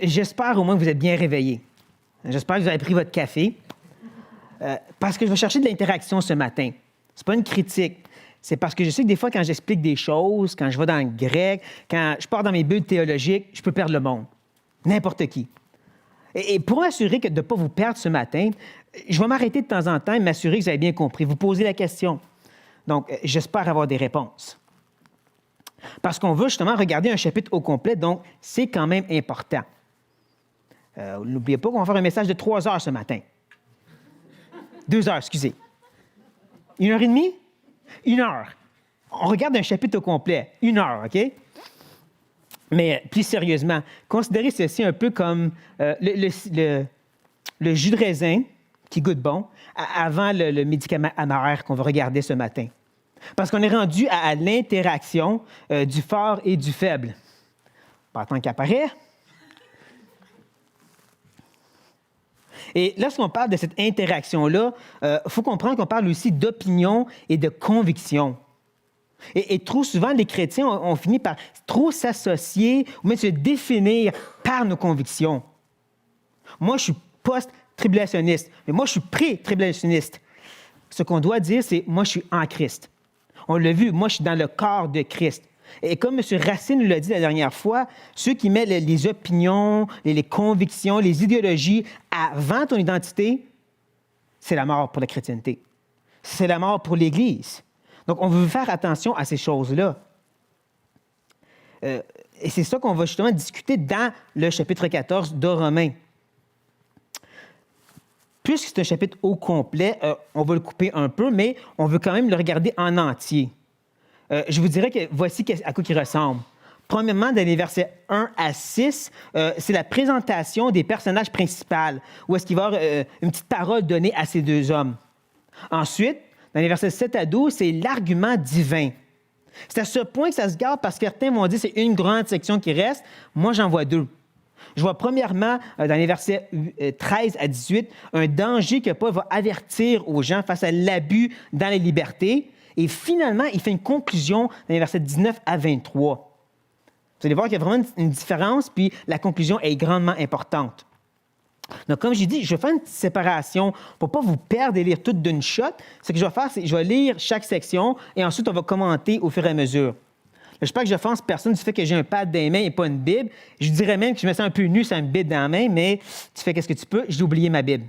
j'espère au moins que vous êtes bien réveillés. J'espère que vous avez pris votre café. Parce que je vais chercher de l'interaction ce matin. C'est pas une critique. C'est parce que je sais que des fois, quand j'explique des choses, quand je vais dans le grec, quand je pars dans mes bulles théologiques, je peux perdre le monde. N'importe qui. Et pour m'assurer de ne pas vous perdre ce matin, je vais m'arrêter de temps en temps et m'assurer que vous avez bien compris. Vous posez la question. Donc, j'espère avoir des réponses. Parce qu'on veut justement regarder un chapitre au complet, donc c'est quand même important. N'oubliez pas qu'on va faire un message de 3 heures ce matin. 2 heures, excusez. 1h30? 1 heure. On regarde un chapitre au complet. 1 heure, OK? Mais plus sérieusement, considérez ceci un peu comme le jus de raisin qui goûte bon avant le médicament amer qu'on va regarder ce matin. Parce qu'on est rendu à l'interaction du fort et du faible. Pas tant qu'apparaît. Et lorsqu'on parle de cette interaction-là, il faut comprendre qu'on parle aussi d'opinion et de conviction. Et trop souvent, les chrétiens ont fini par trop s'associer ou même se définir par nos convictions. Moi, je suis post-tribulationniste, mais moi, je suis pré-tribulationniste. Ce qu'on doit dire, c'est « moi, je suis en Christ ». On l'a vu, moi, je suis dans le corps de Christ. Et comme M. Racine nous l'a dit la dernière fois, ceux qui mettent les opinions, les convictions, les idéologies avant ton identité, c'est la mort pour la chrétienté. C'est la mort pour l'Église. Donc, on veut faire attention à ces choses-là. Et c'est ça qu'on va justement discuter dans le chapitre 14 de Romains. Puisque c'est un chapitre au complet, on va le couper un peu, mais on veut quand même le regarder en entier. Je vous dirais que voici à quoi il ressemble. Premièrement, dans les versets 1 à 6, c'est la présentation des personnages principaux, où est-ce qu'il va y avoir une petite parole donnée à ces 2 hommes. Ensuite, dans les versets 7 à 12, c'est l'argument divin. C'est à ce point que ça se garde parce que certains vont dire que c'est une grande section qui reste. Moi, j'en vois 2. Je vois premièrement, dans les versets 13 à 18, un danger que Paul va avertir aux gens face à l'abus dans les libertés. Et finalement, il fait une conclusion dans les versets 19 à 23. Vous allez voir qu'il y a vraiment une différence, puis la conclusion est grandement importante. Donc, comme j'ai dit, je vais faire une petite séparation pour ne pas vous perdre et lire tout d'une shot. Ce que je vais faire, c'est que je vais lire chaque section et ensuite, on va commenter au fur et à mesure. J'espère que je n'offense personne du fait que j'ai un pad dans les mains et pas une Bible. Je dirais même que je me sens un peu nu sans une Bible dans la main, mais tu fais qu'est-ce que tu peux. J'ai oublié ma Bible.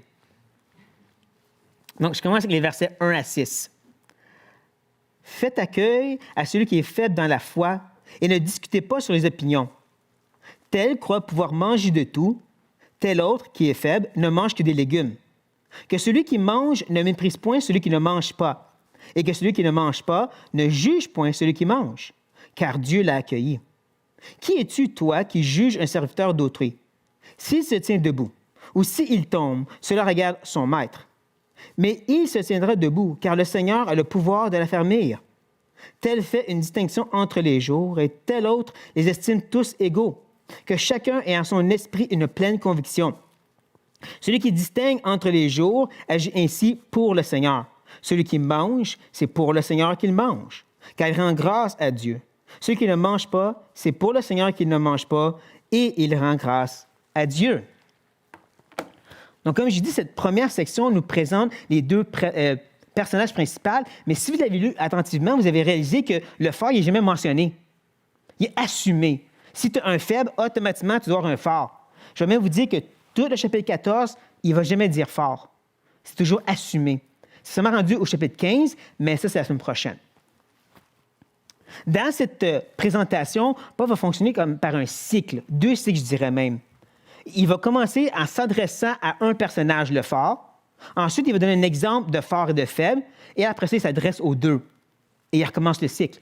Donc, je commence avec les versets 1 à 6. Faites accueil à celui qui est faible dans la foi et ne discutez pas sur les opinions. Tel croit pouvoir manger de tout, tel autre, qui est faible, ne mange que des légumes. Que celui qui mange ne méprise point celui qui ne mange pas, et que celui qui ne mange pas ne juge point celui qui mange, car Dieu l'a accueilli. Qui es-tu, toi, qui juges un serviteur d'autrui? S'il se tient debout, ou s'il tombe, cela regarde son maître. Mais il se tiendra debout, car le Seigneur a le pouvoir de l'affermir. Tel fait une distinction entre les jours, et tel autre les estime tous égaux, que chacun ait en son esprit une pleine conviction. Celui qui distingue entre les jours agit ainsi pour le Seigneur. Celui qui mange, c'est pour le Seigneur qu'il mange, car il rend grâce à Dieu. Celui qui ne mange pas, c'est pour le Seigneur qu'il ne mange pas, et il rend grâce à Dieu. Donc, comme je dis, cette première section nous présente les 2 personnages principaux, mais si vous l'avez lu attentivement, vous avez réalisé que le fort, il n'est jamais mentionné. Il est assumé. Si tu as un faible, automatiquement, tu dois avoir un fort. Je vais même vous dire que tout le chapitre 14, il ne va jamais dire fort. C'est toujours assumé. C'est seulement rendu au chapitre 15, mais ça, c'est la semaine prochaine. Dans cette présentation, Paul va fonctionner comme par un cycle, 2 cycles, je dirais même. Il va commencer en s'adressant à un personnage, le fort. Ensuite, il va donner un exemple de fort et de faible. Et après ça, il s'adresse aux 2. Et il recommence le cycle.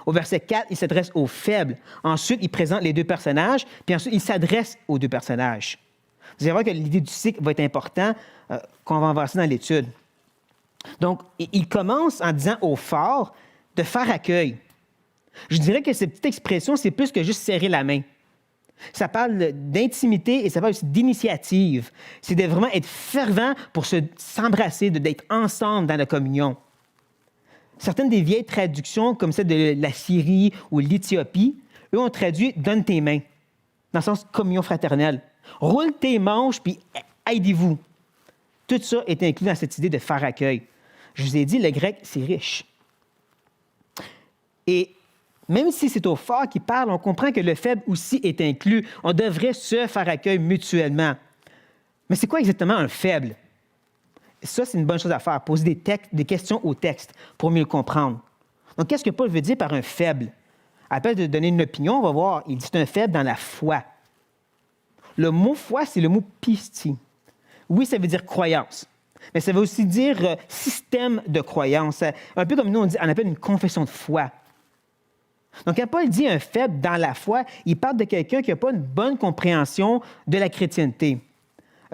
Au verset 4, il s'adresse aux faibles. Ensuite, il présente les 2 personnages. Puis ensuite, il s'adresse aux 2 personnages. Vous allez voir que l'idée du cycle va être importante qu'on va avancer dans l'étude. Donc, il commence en disant aux forts de faire accueil. Je dirais que cette petite expression, c'est plus que juste serrer la main. Ça parle d'intimité et ça parle aussi d'initiative. C'est de vraiment être fervent pour s'embrasser, d'être ensemble dans la communion. Certaines des vieilles traductions, comme celle de la Syrie ou l'Éthiopie, eux ont traduit « donne tes mains ». dans le sens communion fraternelle. Roule tes manches, puis aidez-vous. Tout ça est inclus dans cette idée de faire accueil. Je vous ai dit, le grec, c'est riche. Et même si c'est au fort qui parle, on comprend que le faible aussi est inclus. On devrait se faire accueil mutuellement. Mais c'est quoi exactement un faible? Ça, c'est une bonne chose à faire, poser des questions au texte pour mieux le comprendre. Donc, qu'est-ce que Paul veut dire par un faible? À la place de donner une opinion, on va voir, il dit c'est un faible dans la foi. Le mot foi, c'est le mot pistis. Oui, ça veut dire croyance, mais ça veut aussi dire système de croyance. Un peu comme nous, on appelle une confession de foi. Donc, quand Paul dit un faible dans la foi, il parle de quelqu'un qui n'a pas une bonne compréhension de la chrétienté.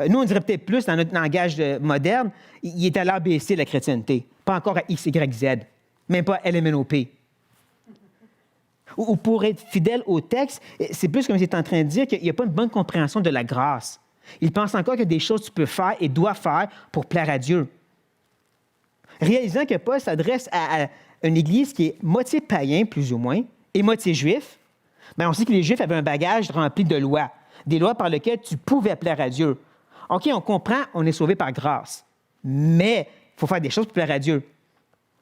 Nous, on dirait peut-être plus, dans notre langage moderne, il est à l'ABC de la chrétienté, pas encore à X, Y, Z, même pas à LMNOP. Ou pour être fidèle au texte, c'est plus comme s'il est en train de dire qu'il n'y a pas une bonne compréhension de la grâce. Il pense encore qu'il y a des choses que tu peux faire et dois faire pour plaire à Dieu. Réalisant que Paul s'adresse à une église qui est moitié païen, plus ou moins, et moitié juif, mais on sait que les Juifs avaient un bagage rempli de lois, des lois par lesquelles tu pouvais plaire à Dieu. OK, on comprend, on est sauvé par grâce, mais il faut faire des choses pour plaire à Dieu.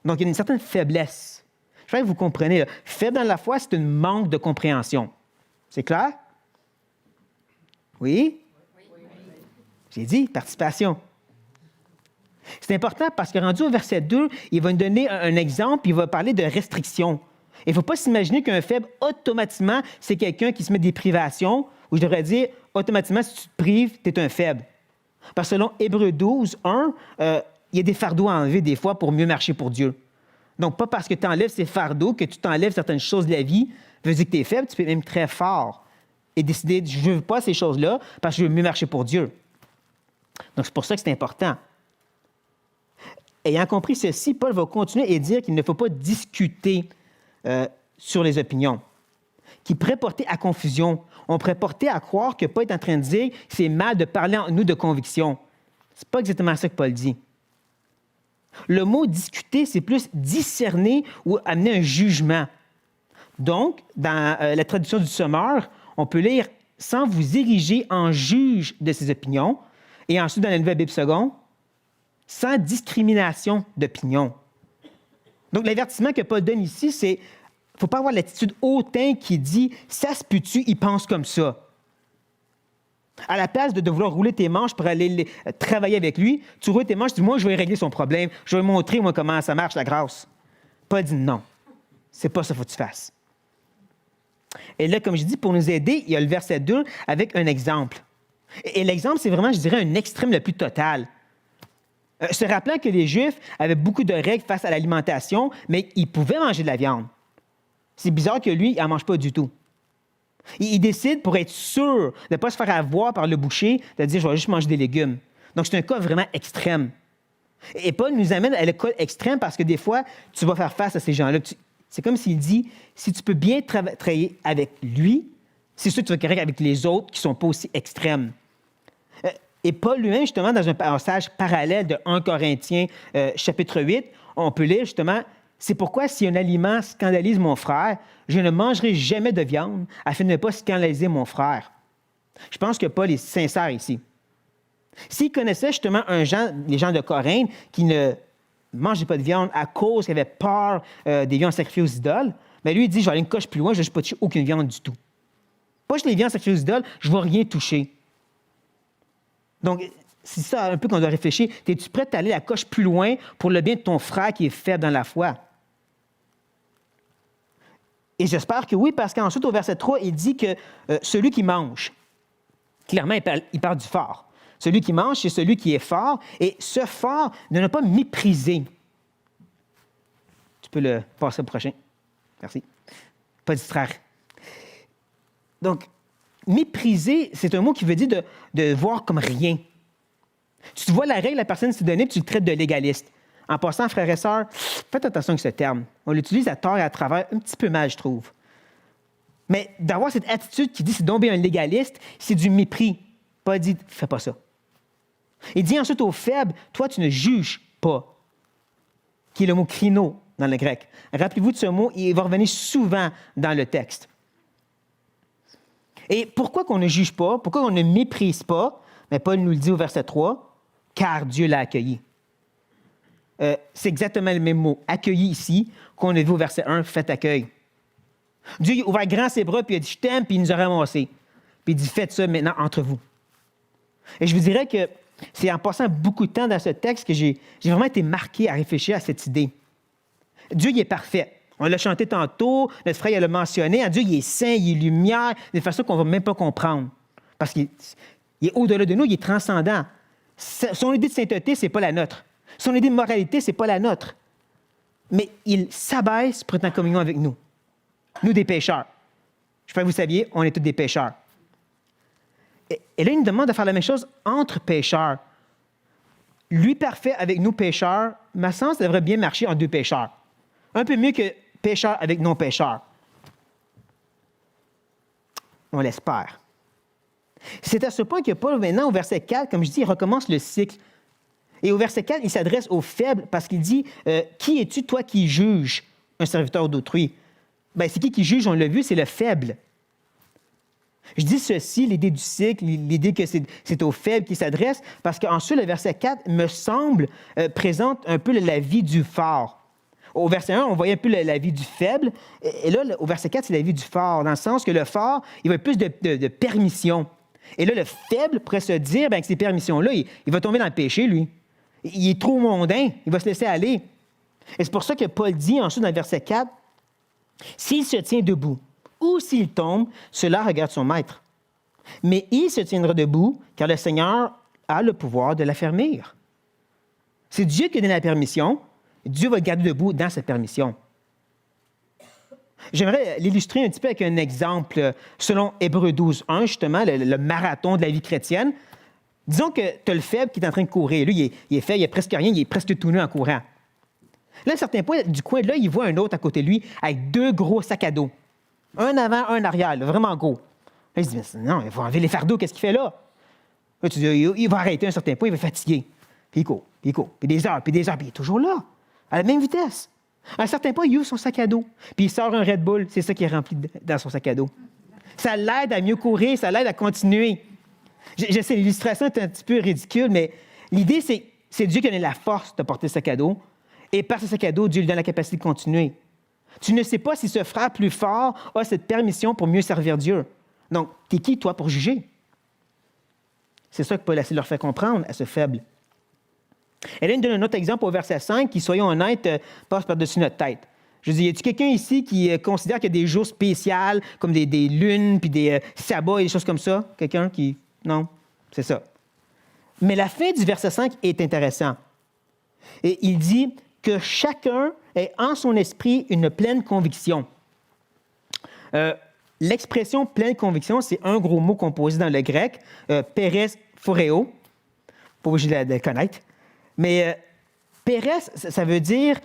Donc, il y a une certaine faiblesse. Je crois que vous comprenez. Là. Faible dans la foi, c'est un manque de compréhension. C'est clair? Oui? J'ai dit, participation. C'est important parce que rendu au verset 2, il va nous donner un exemple, il va parler de restrictions. Il ne faut pas s'imaginer qu'un faible, automatiquement, c'est quelqu'un qui se met des privations, ou je devrais dire, automatiquement, si tu te prives, tu es un faible. Parce que selon Hébreux 12, 1, il y a des fardeaux à enlever des fois pour mieux marcher pour Dieu. Donc, pas parce que tu enlèves ces fardeaux, que tu t'enlèves certaines choses de la vie, veut dire que tu es faible, tu peux être même très fort et décider, je ne veux pas ces choses-là parce que je veux mieux marcher pour Dieu. Donc, c'est pour ça que c'est important. Ayant compris ceci, Paul va continuer et dire qu'il ne faut pas discuter sur les opinions, qui pourrait porter à confusion. On pourrait porter à croire que Paul est en train de dire que c'est mal de parler en nous de conviction. Ce n'est pas exactement ça que Paul dit. Le mot « discuter », c'est plus discerner ou amener un jugement. Donc, dans la traduction du Sommeur, on peut lire « sans vous ériger en juge de ses opinions » et ensuite, dans la Nouvelle Bible seconde, « sans discrimination d'opinion ». Donc, l'avertissement que Paul donne ici, c'est qu'il ne faut pas avoir l'attitude hautaine qui dit « ça se peut-tu, il pense comme ça ». À la place de vouloir rouler tes manches pour aller travailler avec lui, tu roules tes manches, tu dis, moi, je vais régler son problème, je vais lui montrer, moi, comment ça marche, la grâce. Paul dit non. C'est pas ça qu'il faut que tu fasses. Et là, comme je dis, pour nous aider, il y a le verset 2 avec un exemple. Et l'exemple, c'est vraiment, je dirais, un extrême le plus total. Se rappelant que les Juifs avaient beaucoup de règles face à l'alimentation, mais ils pouvaient manger de la viande. C'est bizarre que lui, il n'en mange pas du tout. Il décide, pour être sûr de ne pas se faire avoir par le boucher, de dire « je vais juste manger des légumes ». Donc, c'est un cas vraiment extrême. Et Paul nous amène à l'école extrême parce que des fois, tu vas faire face à ces gens-là. C'est comme s'il dit, si tu peux bien travailler avec lui, c'est sûr que tu vas correct avec les autres qui ne sont pas aussi extrêmes. Et Paul lui-même, justement, dans un passage parallèle de 1 Corinthiens, chapitre 8, on peut lire justement « C'est pourquoi si un aliment scandalise mon frère, je ne mangerai jamais de viande afin de ne pas scandaliser mon frère. » Je pense que Paul est sincère ici. S'il connaissait justement les gens de Corinthe qui ne mangeaient pas de viande à cause qu'ils avaient peur des viandes sacrifiées aux idoles, bien lui, il dit, je vais aller une coche plus loin, je ne vais pas toucher aucune viande du tout. Pas juste les viandes sacrifiées aux idoles, je ne vais rien toucher. Donc, c'est ça un peu qu'on doit réfléchir. Es-tu prêt à aller la coche plus loin pour le bien de ton frère qui est faible dans la foi? Et j'espère que oui, parce qu'ensuite, au verset 3, il dit que celui qui mange, clairement, il parle du fort. Celui qui mange, c'est celui qui est fort, et ce fort ne l'a pas méprisé. Tu peux le passer au prochain. Merci. Pas distraire. Donc, mépriser, c'est un mot qui veut dire de voir comme rien. Tu te vois la règle, la personne s'est donnée, puis tu le traites de légaliste. En passant, frères et sœurs, faites attention avec ce terme. On l'utilise à tort et à travers, un petit peu mal, je trouve. Mais d'avoir cette attitude qui dit c'est donc bien un légaliste, c'est du mépris. Pas dit, fais pas ça. Il dit ensuite aux faibles, toi, tu ne juges pas, qui est le mot krino dans le grec. Rappelez-vous de ce mot, il va revenir souvent dans le texte. Et pourquoi qu'on ne juge pas? Pourquoi on ne méprise pas? Mais Paul nous le dit au verset 3, « Car Dieu l'a accueilli. » C'est exactement le même mot, « accueilli » ici, qu'on a vu au verset 1, « Faites accueil ». Dieu il a ouvert grand ses bras, puis il a dit « Je t'aime », puis il nous a ramassés. Puis il dit « Faites ça maintenant entre vous. » Et je vous dirais que c'est en passant beaucoup de temps dans ce texte que j'ai vraiment été marqué à réfléchir à cette idée. Dieu, il est parfait. On l'a chanté tantôt, notre frère il l'a mentionné. Dieu, il est saint, il est lumière, de façon qu'on ne va même pas comprendre. Parce qu'il est au-delà de nous, il est transcendant. Son idée de sainteté, ce n'est pas la nôtre. Son idée de moralité, ce n'est pas la nôtre. Mais il s'abaisse pour être en communion avec nous. Nous, des pécheurs. Je sais pas que vous saviez, on est tous des pécheurs. Et là, il nous demande de faire la même chose entre pécheurs. Lui parfait avec nous pécheurs, ma sens devrait bien marcher en deux pécheurs. Un peu mieux que pécheurs avec non-pécheurs. On l'espère. C'est à ce point que Paul, maintenant, au verset 4, comme je dis, il recommence le cycle. Et au verset 4, il s'adresse aux faibles parce qu'il dit « Qui es-tu, toi, qui juges un serviteur d'autrui? » Bien, c'est qui juge, on l'a vu, c'est le faible. Je dis ceci, l'idée du cycle, l'idée que c'est aux faibles qui s'adresse, parce qu'ensuite, le verset 4, me semble, présente un peu la vie du fort. Au verset 1, on voyait un peu la vie du faible, et là, au verset 4, c'est la vie du fort, dans le sens que le fort, il va plus de permission. Et là, le faible pourrait se dire que ces permissions-là, il va tomber dans le péché, lui. Il est trop mondain, il va se laisser aller. Et c'est pour ça que Paul dit ensuite dans le verset 4, « S'il se tient debout, ou s'il tombe, cela regarde son maître. Mais il se tiendra debout, car le Seigneur a le pouvoir de l'affermir. » C'est Dieu qui donne la permission. Dieu va le garder debout dans cette permission. J'aimerais l'illustrer un petit peu avec un exemple selon Hébreux 12:1, justement, le marathon de la vie chrétienne. Disons que tu as le faible qui est en train de courir. Lui, il est faible, il n'a presque rien, il est presque tout nu en courant. Là, à un certain point, du coin de là, il voit un autre à côté de lui avec 2 gros sacs à dos. Un avant, un arrière, là, vraiment gros. Là, il se dit, mais non, il va enlever les fardeaux, qu'est-ce qu'il fait là? Là, tu dis, il va arrêter à un certain point, il va fatiguer. Puis il court, puis des heures, puis il est toujours là, à la même vitesse. À un certain point, il ouvre son sac à dos, puis il sort un Red Bull, c'est ça qui est rempli dans son sac à dos. Ça l'aide à mieux courir, ça l'aide à continuer. Je sais, l'illustration est un petit peu ridicule, mais l'idée, c'est Dieu qui a donné la force de porter ce sac à dos, et par ce sac à dos, Dieu lui donne la capacité de continuer. Tu ne sais pas si ce frère plus fort a cette permission pour mieux servir Dieu. Donc, t'es qui, toi, pour juger? C'est ça que Paul essaie de leur faire comprendre à ce faible. Et là, il nous donne un autre exemple au verset 5 qui, soyons honnêtes, passe par-dessus notre tête. Je dis, y a-t-il quelqu'un ici qui considère qu'il y a des jours spéciaux, comme des lunes, puis des sabbats et des choses comme ça? Quelqu'un qui... Non? C'est ça. Mais la fin du verset 5 est intéressant. Et il dit que chacun ait en son esprit une pleine conviction. L'expression pleine conviction, c'est un gros mot composé dans le grec, pérès phoreo. Pas obligé de le connaître. Mais pérès, ça veut dire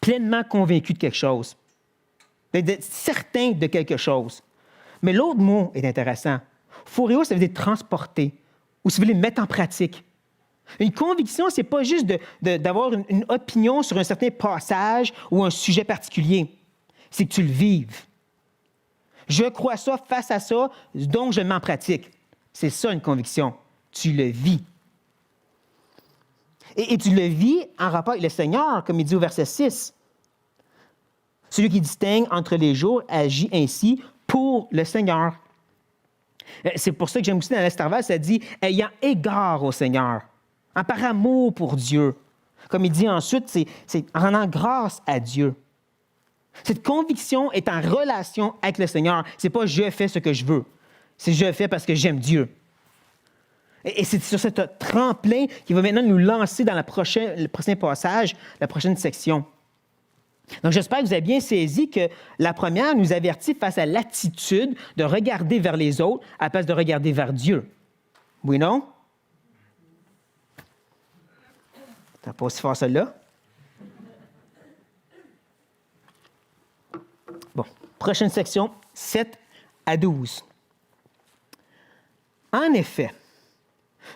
pleinement convaincu de quelque chose. D'être certain de quelque chose. Mais l'autre mot est intéressant. Phoreo, ça veut dire transporter, ou si vous voulez, mettre en pratique. Une conviction, ce n'est pas juste d'avoir une opinion sur un certain passage ou un sujet particulier. C'est que tu le vives. Je crois ça face à ça, donc je le mets en pratique. C'est ça une conviction. Tu le vis. Et tu le vis en rapport avec le Seigneur, comme il dit au verset 6. Celui qui distingue entre les jours agit ainsi pour le Seigneur. C'est pour ça que j'aime aussi dans l'Estherval, ça dit « ayant égard au Seigneur ». Par amour pour Dieu. Comme il dit ensuite, c'est en rendant grâce à Dieu. Cette conviction est en relation avec le Seigneur. Ce n'est pas « je fais ce que je veux ». C'est « je fais parce que j'aime Dieu ». Et c'est sur ce tremplin qui va maintenant nous lancer dans le prochain passage, la prochaine section. Donc, j'espère que vous avez bien saisi que la première nous avertit face à l'attitude de regarder vers les autres à la place de regarder vers Dieu. Oui, non? T'as pas aussi fort celle-là? Bon, prochaine section, 7 à 12. En effet,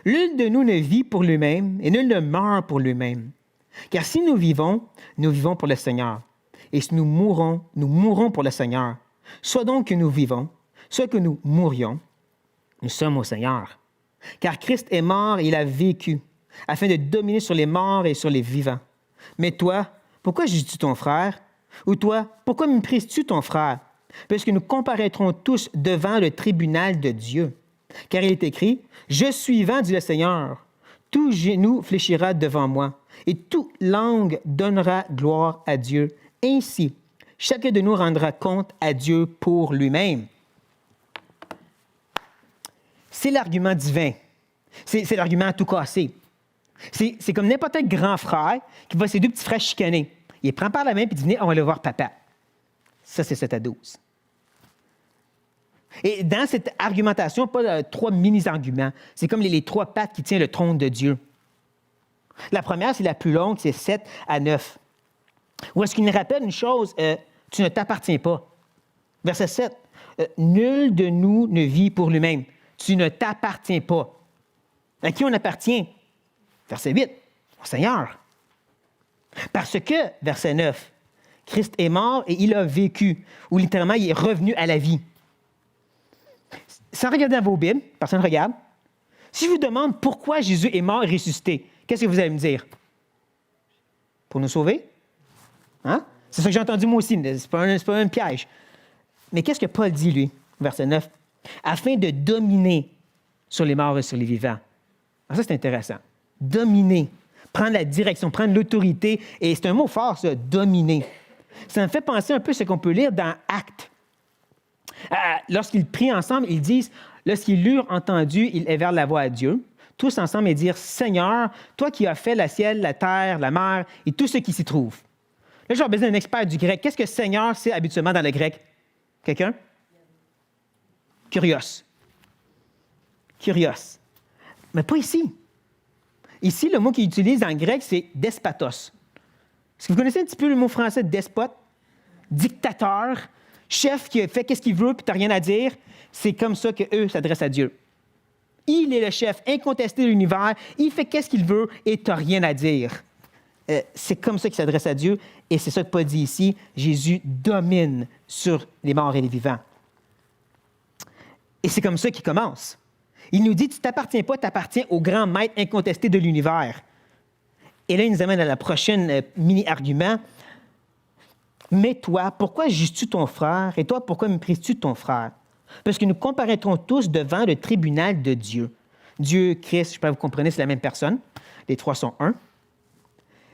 nul de nous ne vit pour lui-même et nul ne meurt pour lui-même. Car si nous vivons pour le Seigneur. Et si nous mourons pour le Seigneur. Soit donc que nous vivons, soit que nous mourions, nous sommes au Seigneur. Car Christ est mort et il a vécu, afin de dominer sur les morts et sur les vivants. Mais toi, pourquoi juges-tu ton frère? Ou toi, pourquoi méprises-tu ton frère? Parce que nous comparaîtrons tous devant le tribunal de Dieu. Car il est écrit, « Je suis vivant, dit le Seigneur. Tout genou fléchira devant moi, et toute langue donnera gloire à Dieu. Ainsi, chacun de nous rendra compte à Dieu pour lui-même. » C'est l'argument divin. C'est l'argument à tout casser. C'est comme n'importe quel grand frère qui va ses deux petits frères chicaner. Il les prend par la main et dit « Venez, on va aller voir papa. » Ça, c'est 7 à 12. Et dans cette argumentation, pas trois mini-arguments. C'est comme les trois pattes qui tiennent le trône de Dieu. La première, c'est la plus longue, c'est 7 à 9. Où est-ce qu'il nous rappelle une chose? Tu ne t'appartiens pas. Verset 7. Nul de nous ne vit pour lui-même. Tu ne t'appartiens pas. À qui on appartient? Verset 8. Au Seigneur. Parce que, verset 9, Christ est mort et il a vécu, ou littéralement, il est revenu à la vie. Sans regarder dans vos Bibles, personne ne regarde. Si je vous demande pourquoi Jésus est mort et ressuscité, qu'est-ce que vous allez me dire? Pour nous sauver? Hein? C'est ça que j'ai entendu moi aussi, c'est pas un piège. Mais qu'est-ce que Paul dit, lui, verset 9? Afin de dominer sur les morts et sur les vivants. Alors ça, c'est intéressant. Dominer, prendre la direction, prendre l'autorité. Et c'est un mot fort, ça, dominer. Ça me fait penser un peu à ce qu'on peut lire dans Actes. Lorsqu'ils prient ensemble, ils disent, lorsqu'ils l'eurent entendu, ils élevèrent la voix à Dieu, tous ensemble, et dirent, Seigneur, toi qui as fait le ciel, la terre, la mer et tout ce qui s'y trouve. Là, j'ai besoin d'un expert du grec. Qu'est-ce que Seigneur, c'est habituellement dans le grec? Quelqu'un? Kurios. Kurios. Mais pas ici. Ici, le mot qu'il utilise dans le grec, c'est despotos. Est-ce que vous connaissez un petit peu le mot français despote? Dictateur, chef qui fait qu'est-ce qu'il veut puis tu n'as rien à dire. C'est comme ça qu'eux s'adressent à Dieu. Il est le chef incontesté de l'univers. Il fait qu'est-ce qu'il veut et tu n'as rien à dire. C'est comme ça qu'il s'adresse à Dieu. Et c'est ça que Paul dit ici. Jésus domine sur les morts et les vivants. Et c'est comme ça qu'il commence. Il nous dit, tu ne t'appartiens pas, tu appartiens au grand maître incontesté de l'univers. Et là, il nous amène à la prochaine mini-argument. Mais toi, pourquoi juges-tu ton frère? Et toi, pourquoi méprises-tu ton frère? Parce que nous comparaîtrons tous devant le tribunal de Dieu. Dieu, Christ, je sais pas si vous comprenez, c'est la même personne. Les trois sont un.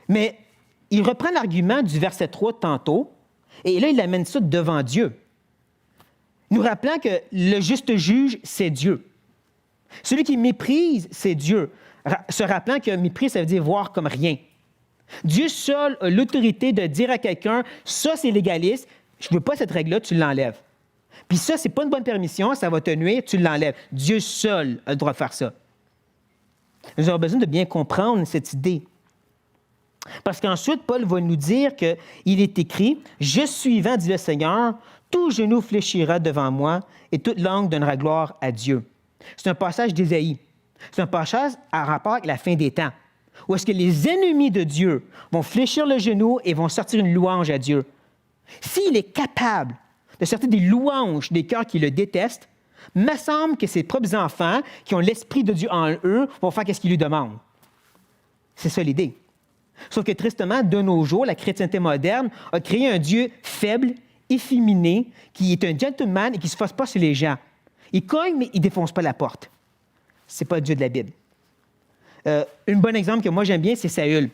Mais il reprend l'argument du verset 3 tantôt, et là, il amène ça devant Dieu. Nous rappelant que le juste juge, c'est Dieu. Celui qui méprise, c'est Dieu. Se rappelant que méprise, ça veut dire voir comme rien. Dieu seul a l'autorité de dire à quelqu'un, ça c'est légaliste, je ne veux pas cette règle-là, tu l'enlèves. Puis ça, c'est pas une bonne permission, ça va te nuire, tu l'enlèves. Dieu seul a le droit de faire ça. Nous avons besoin de bien comprendre cette idée. Parce qu'ensuite, Paul va nous dire qu'il est écrit, « Je suis vivant, dit le Seigneur, tout genou fléchira devant moi et toute langue donnera gloire à Dieu. » C'est un passage d'Ésaïe. C'est un passage en rapport avec la fin des temps, où est-ce que les ennemis de Dieu vont fléchir le genou et vont sortir une louange à Dieu. S'il est capable de sortir des louanges des cœurs qui le détestent, me semble que ses propres enfants, qui ont l'Esprit de Dieu en eux, vont faire ce qu'il lui demande. C'est ça l'idée. Sauf que tristement, de nos jours, la chrétienté moderne a créé un Dieu faible, efféminé, qui est un gentleman et qui ne se fasse pas sur les gens. Il cogne, mais il ne défonce pas la porte. Ce n'est pas le Dieu de la Bible. Un bon exemple que moi j'aime bien, c'est Saül.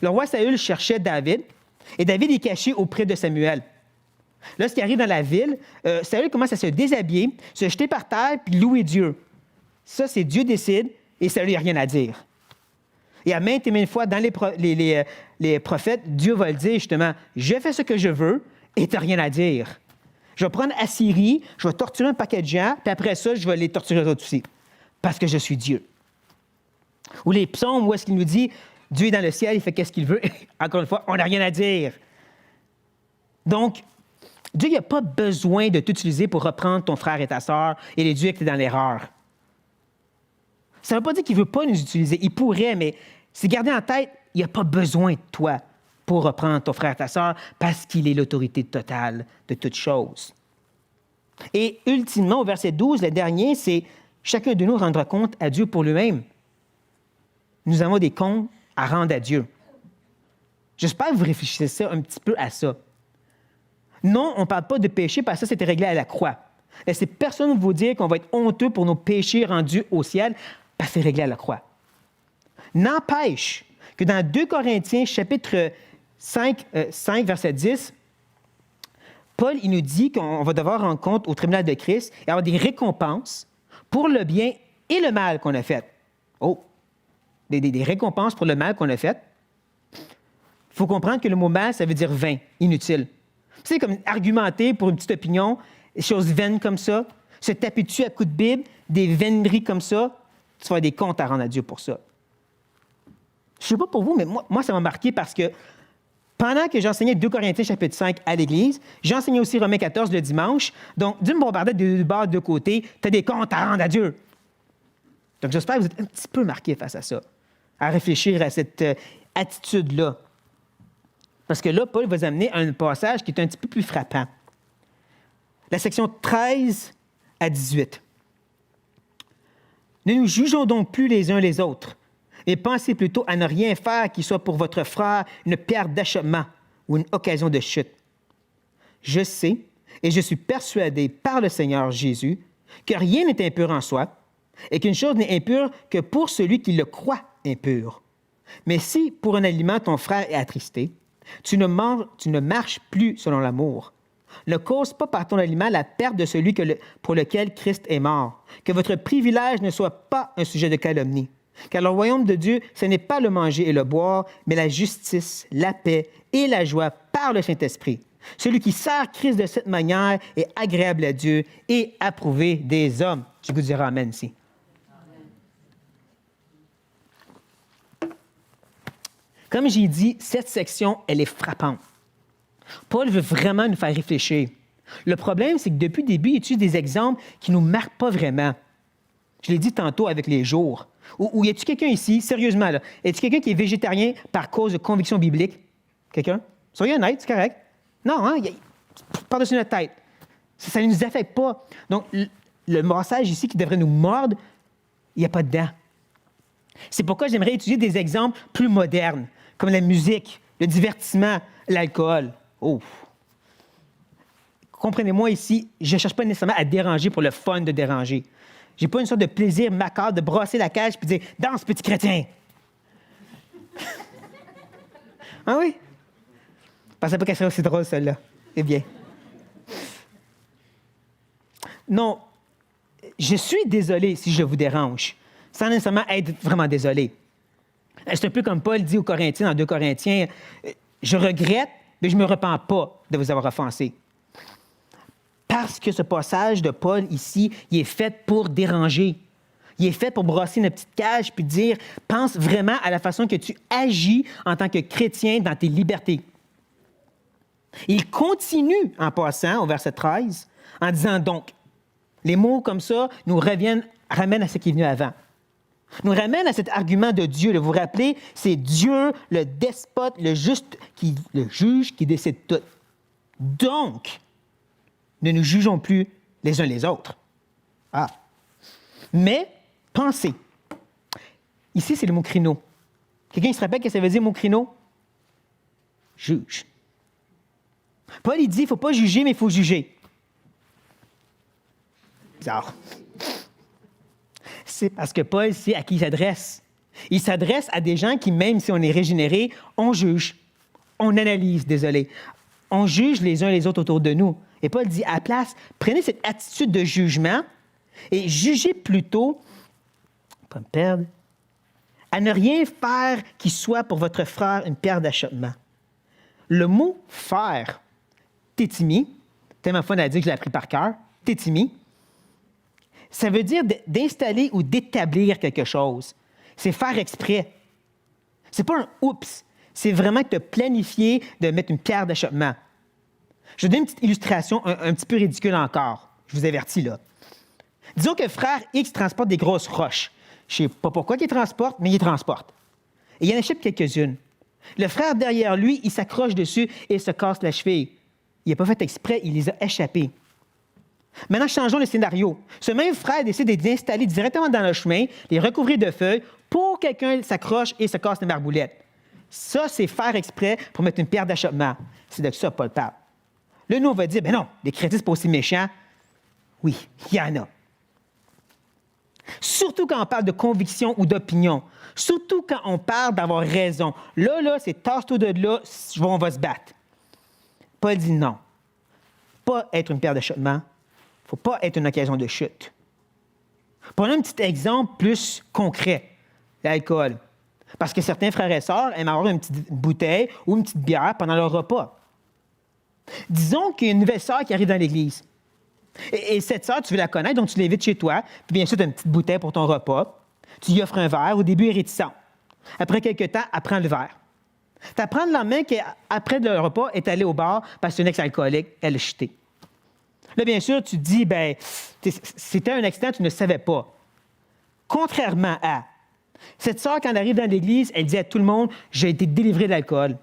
Le roi Saül cherchait David, et David est caché auprès de Samuel. Lorsqu'il arrive dans la ville, Saül commence à se déshabiller, se jeter par terre, puis louer Dieu. Ça, c'est Dieu décide, et Saül n'a rien à dire. Et à maintes et maintes fois, dans les prophètes, Dieu va le dire justement, « Je fais ce que je veux, et tu n'as rien à dire. Je vais prendre Assyrie, je vais torturer un paquet de gens, puis après ça, je vais les torturer eux autres aussi, parce que je suis Dieu. » Ou les psaumes où est-ce qu'il nous dit « Dieu est dans le ciel, il fait qu'est-ce qu'il veut. » Encore une fois, on n'a rien à dire. Donc, Dieu n'a pas besoin de t'utiliser pour reprendre ton frère et ta sœur et les dire que tu es dans l'erreur. Ça ne veut pas dire qu'il ne veut pas nous utiliser. Il pourrait, mais c'est garder en tête, il n'a pas besoin de toi pour reprendre ton frère et ta sœur parce qu'il est l'autorité totale de toutes choses. Et ultimement, au verset 12, le dernier, c'est « Chacun de nous rendra compte à Dieu pour lui-même ». Nous avons des comptes à rendre à Dieu. J'espère que vous réfléchissez ça un petit peu à ça. Non, on ne parle pas de péché parce que ça, c'était réglé à la croix. Laissez personne vous dire qu'on va être honteux pour nos péchés rendus au ciel parce que c'est réglé à la croix. N'empêche que dans 2 Corinthiens, chapitre 5, verset 10, Paul, il nous dit qu'on va devoir rendre compte au tribunal de Christ et avoir des récompenses pour le bien et le mal qu'on a fait. Oh! Des récompenses pour le mal qu'on a fait. Il faut comprendre que le mot mal, ça veut dire vain, inutile. Tu sais, comme argumenter pour une petite opinion, des choses vaines comme ça, se taper dessus à coups de Bible, des vaineries comme ça, tu vas avoir des comptes à rendre à Dieu pour ça. Je ne sais pas pour vous, mais moi, ça m'a marqué parce que pendant que j'enseignais 2 Corinthiens chapitre 5 à l'Église, j'enseignais aussi Romains 14 le dimanche. Donc, d'une bombardette de bord de côté, tu as des comptes à rendre à Dieu. Donc, j'espère que vous êtes un petit peu marqués face à ça, à réfléchir à cette attitude-là. Parce que là, Paul va vous amener à un passage qui est un petit peu plus frappant. La section 13 à 18. Ne nous jugeons donc plus les uns les autres, et pensez plutôt à ne rien faire qui soit pour votre frère une pierre d'achoppement ou une occasion de chute. Je sais, et je suis persuadé par le Seigneur Jésus, que rien n'est impur en soi, et qu'une chose n'est impure que pour celui qui le croit impur. Mais si, pour un aliment, ton frère est attristé, tu ne marches plus selon l'amour. Ne cause pas par ton aliment la perte de celui pour lequel Christ est mort. Que votre privilège ne soit pas un sujet de calomnie. Car le royaume de Dieu, ce n'est pas le manger et le boire, mais la justice, la paix et la joie par le Saint-Esprit. Celui qui sert Christ de cette manière est agréable à Dieu et approuvé des hommes. Je vous dirai amen ici. Comme j'ai dit, cette section, elle est frappante. Paul veut vraiment nous faire réfléchir. Le problème, c'est que depuis le début, il utilise des exemples qui ne nous marquent pas vraiment. Je l'ai dit tantôt avec les jours. Ou y a-t-il quelqu'un ici, sérieusement, là, y a-t-il quelqu'un qui est végétarien par cause de conviction biblique? Quelqu'un? Soyez honnête, c'est correct. Non, hein? Par-dessus notre tête. Ça ne nous affecte pas. Donc, le message ici qui devrait nous mordre, il n'y a pas dedans. C'est pourquoi j'aimerais utiliser des exemples plus modernes, comme la musique, le divertissement, l'alcool. Oh! Comprenez-moi ici, je ne cherche pas nécessairement à déranger pour le fun de déranger. Je n'ai pas une sorte de plaisir macabre de brasser la cage et de dire « Danse, petit chrétien! » Ah oui? Je pensais pas qu'elle serait aussi drôle, celle-là. Eh bien. Non, je suis désolé si je vous dérange, sans nécessairement être vraiment désolé. C'est un peu comme Paul dit aux Corinthiens, dans 2 Corinthiens, « Je regrette, mais je ne me repens pas de vous avoir offensé. » Parce que ce passage de Paul ici, il est fait pour déranger. Il est fait pour brosser une petite cage puis dire, pense vraiment à la façon que tu agis en tant que chrétien dans tes libertés. Il continue en passant au verset 13 en disant donc. Les mots comme ça nous ramènent à ce qui est venu avant. Nous ramènent à cet argument de Dieu. Vous vous rappelez, c'est Dieu, le despote, le juge qui décide tout. Donc, ne nous jugeons plus les uns les autres. Ah. Mais, pensez. Ici, c'est le mot crino. Quelqu'un se rappelle que ça veut dire mot crino? Juge. Paul, il dit, il ne faut pas juger, mais il faut juger. Bizarre. C'est parce que Paul sait à qui il s'adresse. Il s'adresse à des gens qui, même si on est régénéré, on juge, on analyse, on juge les uns les autres autour de nous. Et Paul dit, à la place, prenez cette attitude de jugement et jugez plutôt, pas me perdre, à ne rien faire qui soit pour votre frère une pierre d'achoppement. Le mot « faire », tétimi, tellement fun à dire que je l'ai appris par cœur, tétimi, ça veut dire d'installer ou d'établir quelque chose. C'est faire exprès. C'est pas un « oups », c'est vraiment que tu as planifié de mettre une pierre d'achoppement. Je vous donne une petite illustration un petit peu ridicule encore. Je vous avertis là. Disons que frère X transporte des grosses roches. Je ne sais pas pourquoi il les transporte, mais il les transporte. Et il en achète quelques-unes. Le frère derrière lui, il s'accroche dessus et se casse la cheville. Il n'a pas fait exprès, il les a échappées. Maintenant, changeons le scénario. Ce même frère décide de les installer directement dans le chemin, les recouvrir de feuilles pour que quelqu'un s'accroche et se casse les barboulettes. Ça, c'est faire exprès pour mettre une pierre d'achoppement. C'est de ça Paul parle. Là, nous, on va dire, ben non, les chrétiens, c'est pas aussi méchant. Oui, il y en a. Surtout quand on parle de conviction ou d'opinion. Surtout quand on parle d'avoir raison. Là, c'est tasse-toi de là, on va se battre. Paul dit non. Pas être une pierre d'achoppement. Il ne faut pas être une occasion de chute. Prenons un petit exemple plus concret. L'alcool. Parce que certains frères et sœurs aiment avoir une petite bouteille ou une petite bière pendant leur repas. Disons qu'il y a une nouvelle sœur qui arrive dans l'église. Et cette sœur, tu veux la connaître, donc tu l'invites chez toi. Puis bien sûr, tu as une petite bouteille pour ton repas. Tu lui offres un verre. Au début, elle est réticente. Après quelques temps, elle prend le verre. Tu apprends le lendemain qu'après le repas, elle est allée au bar parce que c'est une ex-alcoolique, elle a chuté. Là, bien sûr, tu te dis, ben, c'était un accident, tu ne savais pas. Contrairement à cette sœur, quand elle arrive dans l'église, elle dit à tout le monde, j'ai été délivrée de l'alcool.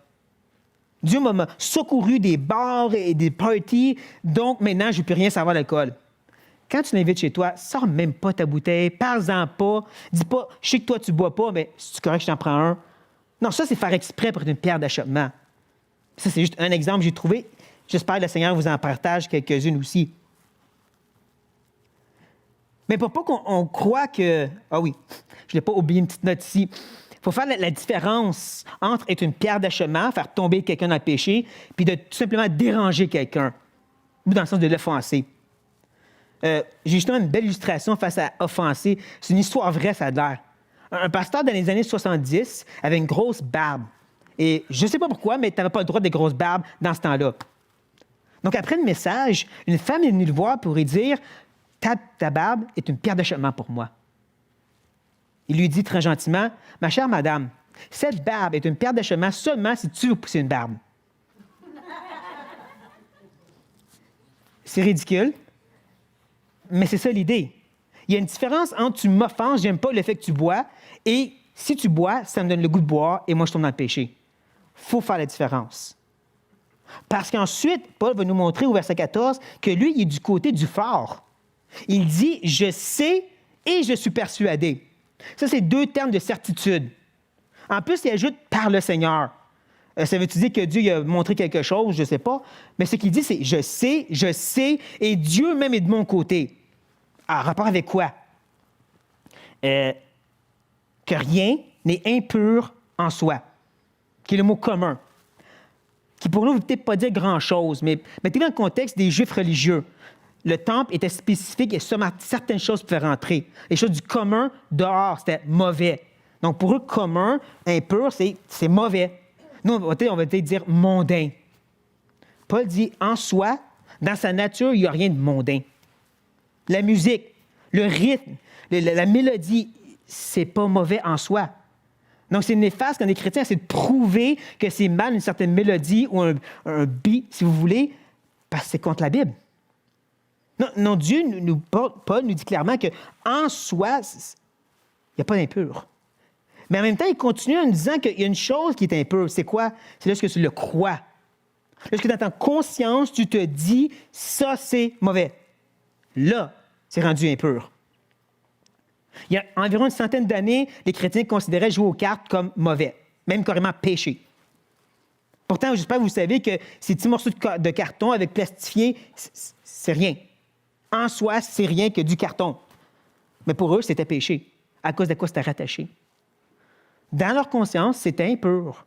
Dieu m'a secouru des bars et des parties, donc maintenant, je ne peux plus rien savoir d'alcool. Quand tu l'invites chez toi, sors même pas ta bouteille, parle-en pas, dis pas, je sais que toi, tu ne bois pas, mais si tu correct, je t'en prends un. Non, ça, c'est faire exprès pour être une pierre d'achoppement. Ça, c'est juste un exemple que j'ai trouvé. J'espère que le Seigneur vous en partage quelques-unes aussi. Mais pour pas qu'on croie que... Ah oui, je n'ai pas oublié une petite note ici. Il faut faire la différence entre être une pierre d'achoppement, faire tomber quelqu'un dans le péché, puis de tout simplement déranger quelqu'un, ou dans le sens de l'offenser. J'ai justement une belle illustration face à offenser. C'est une histoire vraie, ça a l'air. Un pasteur dans les années 70 avait une grosse barbe. Et je ne sais pas pourquoi, mais tu n'avais pas le droit des grosses barbes dans ce temps-là. Donc, après le message, une femme est venue le voir pour lui dire « Ta barbe est une pierre d'achoppement pour moi. » Il lui dit très gentiment « Ma chère madame, cette barbe est une pierre d'achoppement seulement si tu veux pousser une barbe. » C'est ridicule, mais c'est ça l'idée. Il y a une différence entre « tu m'offenses, j'aime pas le fait que tu bois » et « si tu bois, ça me donne le goût de boire et moi je tombe dans le péché. » Il faut faire la différence. Parce qu'ensuite, Paul va nous montrer au verset 14 que lui, il est du côté du fort. Il dit « je sais et je suis persuadé ». Ça, c'est deux termes de certitude. En plus, il ajoute « par le Seigneur ». Ça veut-tu dire que Dieu il a montré quelque chose? Je ne sais pas. Mais ce qu'il dit, c'est « je sais, et Dieu même est de mon côté ». En rapport avec quoi? Que rien n'est impur en soi, qui est le mot commun, qui pour nous ne veut peut-être pas dire grand-chose, mais mettez dans le contexte des Juifs religieux. Le temple était spécifique et seulement certaines choses pouvaient rentrer. Les choses du commun, dehors, c'était mauvais. Donc pour eux, commun, impur, c'est mauvais. Nous, on va peut-être dire mondain. Paul dit, en soi, dans sa nature, il n'y a rien de mondain. La musique, le rythme, la mélodie, c'est pas mauvais en soi. Donc, c'est néfaste quand les chrétiens essaient de prouver que c'est mal une certaine mélodie ou un beat, si vous voulez, parce que c'est contre la Bible. Non, Dieu, Paul nous dit clairement qu'en soi, il n'y a pas d'impur. Mais en même temps, il continue en nous disant qu'il y a une chose qui est impure. C'est quoi? C'est lorsque tu le crois. Lorsque dans ta conscience, tu te dis, ça, c'est mauvais. Là, c'est rendu impur. Il y a environ une centaine d'années, les chrétiens considéraient jouer aux cartes comme mauvais, même carrément péché. Pourtant, j'espère que vous savez que ces petits morceaux de carton avec plastifié, c'est rien. En soi, c'est rien que du carton. Mais pour eux, c'était péché. À cause de quoi c'était rattaché? Dans leur conscience, c'était impur.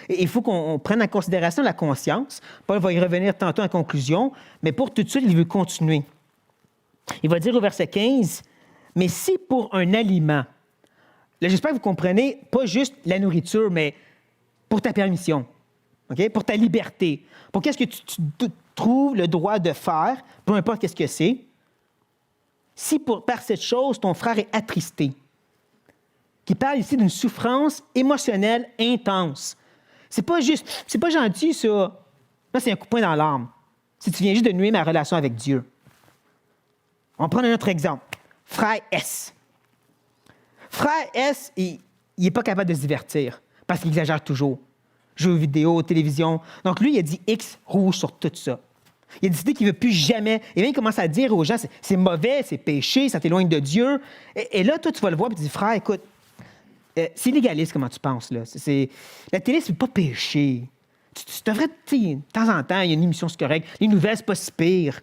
Et il faut qu'on prenne en considération la conscience. Paul va y revenir tantôt en conclusion, mais pour tout de suite, il veut continuer. Il va dire au verset 15, « Mais si pour un aliment, » là, j'espère que vous comprenez, pas juste la nourriture, mais pour ta permission, okay? Pour ta liberté, pour qu'est-ce que tu trouves le droit de faire, peu importe qu'est-ce que c'est, si par cette chose, ton frère est attristé, qui parle ici d'une souffrance émotionnelle intense. C'est pas gentil, ça. Là, c'est un coup de poing dans l'âme. Si tu viens juste de nuire ma relation avec Dieu. On prend un autre exemple. Frère S. Frère S, il n'est pas capable de se divertir parce qu'il exagère toujours. Jeux vidéo, télévision. Donc, lui, il a dit X rouge sur tout ça. Il a décidé qu'il ne veut plus jamais. Et même, il commence à dire aux gens, c'est mauvais, c'est péché, ça t'éloigne de Dieu. Et là, toi, tu vas le voir et tu dis, frère, écoute, c'est légaliste, comment tu penses, là. La télé, c'est pas péché. Tu devrais, de temps en temps, il y a une émission, c'est correct. Les nouvelles, c'est pas si pire.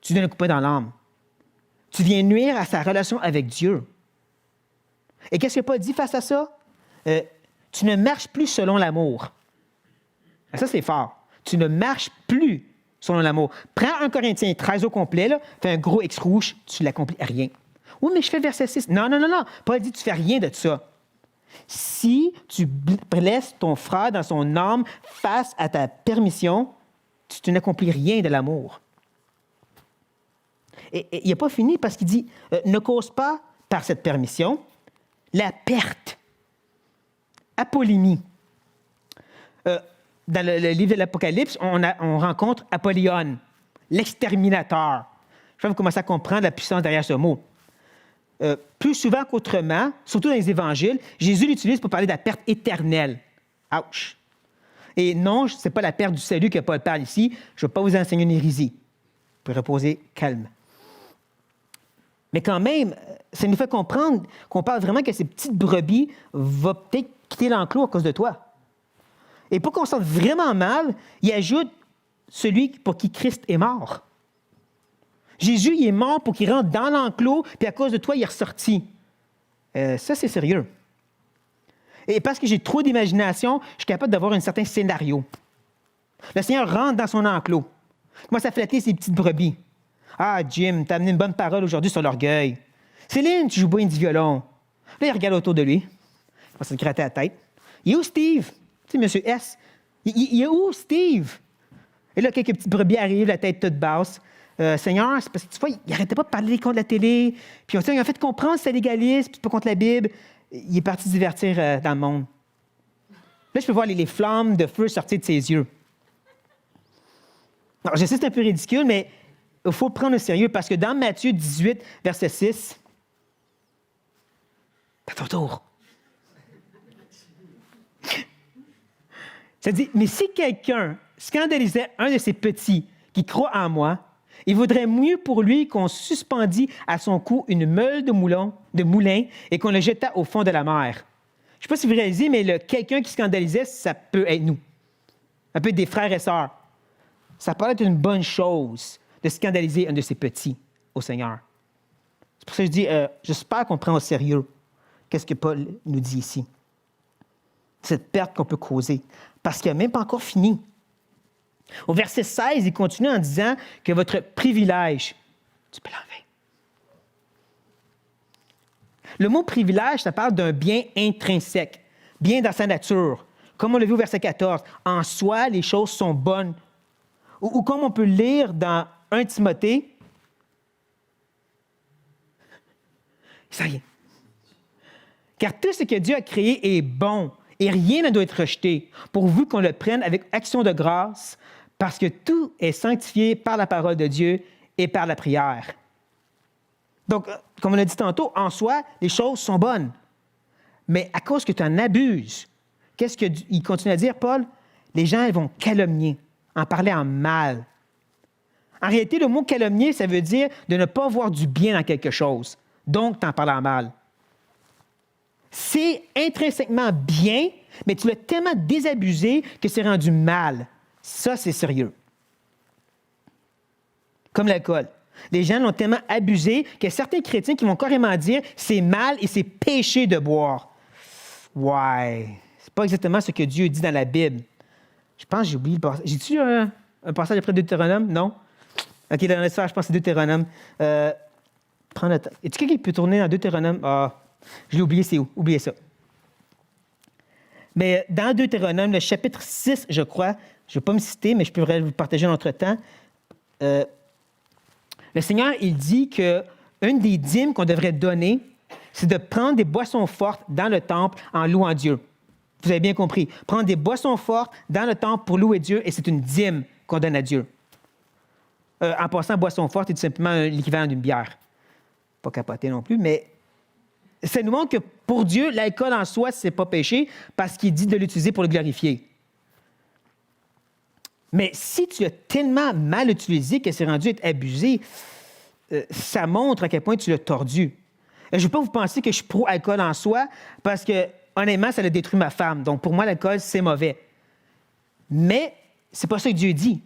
Tu donnes un coup de poing dans l'âme. Tu viens nuire à sa relation avec Dieu. Et qu'est-ce qu'il n'a pas dit face à ça? Tu ne marches plus selon l'amour. Ça, c'est fort. Tu ne marches plus selon l'amour. Prends 1 Corinthiens 13 au complet, là, fais un gros X rouge, tu n'accomplis rien. Oui, mais je fais verset 6. Non. Paul dit, tu fais rien de ça. Si tu blesses ton frère dans son âme face à ta permission, tu n'accomplis rien de l'amour. Et il n'a pas fini parce qu'il dit, ne cause pas par cette permission la perte. Apollymie. Dans le livre de l'Apocalypse, on rencontre Apollyon, l'exterminateur. Je vais vous commencer à comprendre la puissance derrière ce mot. Plus souvent qu'autrement, surtout dans les évangiles, Jésus l'utilise pour parler de la perte éternelle. Ouch! Et non, ce n'est pas la perte du salut que Paul parle ici. Je ne vais pas vous enseigner une hérésie. Vous pouvez reposer calme. Mais quand même, ça nous fait comprendre qu'on parle vraiment que ces petites brebis vont peut-être quitter l'enclos à cause de toi. Et pour qu'on se sente vraiment mal, il ajoute celui pour qui Christ est mort. Jésus, il est mort pour qu'il rentre dans l'enclos, puis à cause de toi, il est ressorti. Ça, c'est sérieux. Et parce que j'ai trop d'imagination, je suis capable d'avoir un certain scénario. Le Seigneur rentre dans son enclos. Il commence à flatter ses petites brebis. Ah, Jim, t'as amené une bonne parole aujourd'hui sur l'orgueil. Céline, tu joues bien du violon. Là, il regarde autour de lui. Il commence à se gratter la tête. Il est où Steve? Tu sais, Monsieur S. Il est où Steve? Et là, quelques petites brebis arrivent, la tête toute basse. Seigneur, c'est parce que tu vois, il n'arrêtait pas de parler contre la télé. Puis il a fait comprendre que c'est légaliste, puis c'est pas contre la Bible. Il est parti se divertir dans le monde. Là, je peux voir les flammes de feu sortir de ses yeux. Alors, je sais que c'est un peu ridicule, mais il faut le prendre au sérieux parce que dans Matthieu 18, verset 6, c'est à ton tour. Ça dit, mais si quelqu'un scandalisait un de ces petits qui croit en moi, il vaudrait mieux pour lui qu'on suspendît à son cou une meule de moulin et qu'on le jetât au fond de la mer. Je ne sais pas si vous réalisez, mais quelqu'un qui scandalisait, ça peut être nous. Ça peut être des frères et sœurs. Ça peut être une bonne chose de scandaliser un de ces petits au Seigneur. C'est pour ça que je dis, j'espère qu'on prend au sérieux qu'est-ce que Paul nous dit ici. Cette perte qu'on peut causer. Parce qu'il n'a même pas encore fini. Au verset 16, il continue en disant que votre privilège, tu peux l'enlever. Le mot privilège, ça parle d'un bien intrinsèque, bien dans sa nature. Comme on l'a vu au verset 14, en soi, les choses sont bonnes. Ou comme on peut lire dans 1 Timothée, ça y est. Car tout ce que Dieu a créé est bon et rien ne doit être rejeté, pourvu qu'on le prenne avec action de grâce, parce que tout est sanctifié par la parole de Dieu et par la prière. Donc, comme on l'a dit tantôt, en soi, les choses sont bonnes. Mais à cause que tu en abuses, qu'est-ce qu'il continue à dire, Paul? Les gens ils vont calomnier, en parler en mal. En réalité, le mot calomnier, ça veut dire de ne pas voir du bien dans quelque chose. Donc, t'en parles en mal. C'est intrinsèquement bien, mais tu l'as tellement désabusé que c'est rendu mal. Ça, c'est sérieux. Comme l'alcool. Les gens l'ont tellement abusé qu'il y a certains chrétiens qui vont carrément dire c'est mal et c'est péché de boire. Ouais, c'est pas exactement ce que Dieu dit dans la Bible. Je pense que j'ai oublié le passage. J'ai-tu un passage après Deutéronome? Non? OK, dans le je pense que c'est Deutéronome. Prends le temps. Est-ce quelqu'un qui peut tourner dans Deutéronome? Ah, je l'ai oublié, c'est où? Oubliez ça. Mais dans Deutéronome, le chapitre 6, je crois, je ne vais pas me citer, mais je pourrais vous partager un autre temps. Le Seigneur, il dit qu'une des dîmes qu'on devrait donner, c'est de prendre des boissons fortes dans le temple en louant Dieu. Vous avez bien compris. Prendre des boissons fortes dans le temple pour louer Dieu, et c'est une dîme qu'on donne à Dieu. En passant, boisson forte, c'est tout simplement l'équivalent d'une bière. Pas capoter non plus, mais ça nous montre que pour Dieu, l'alcool en soi, c'est pas péché parce qu'il dit de l'utiliser pour le glorifier. Mais si tu l'as tellement mal utilisé que c'est rendu être abusé, ça montre à quel point tu l'as tordu. Je ne veux pas vous penser que je suis pro-alcool en soi, parce que, honnêtement, ça a détruit ma femme. Donc, pour moi, l'alcool, c'est mauvais. Mais c'est pas ça que Dieu dit.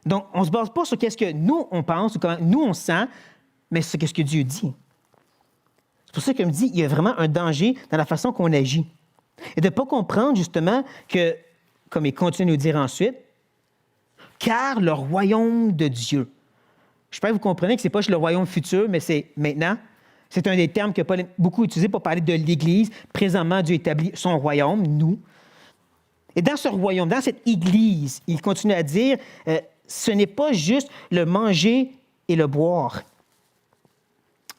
Donc, on ne se base pas sur qu'est-ce que nous, on pense ou comment nous, on sent, mais sur qu'est-ce que Dieu dit. C'est pour ça qu'il me dit, il y a vraiment un danger dans la façon qu'on agit. Et de ne pas comprendre, justement, que, comme il continue de nous dire ensuite, car le royaume de Dieu. Je pense que vous comprenez que ce n'est pas le royaume futur, mais c'est maintenant. C'est un des termes que Paul a beaucoup utilisé pour parler de l'Église. Présentement, Dieu établit son royaume, nous. Et dans ce royaume, dans cette Église, il continue à dire, ce n'est pas juste le manger et le boire.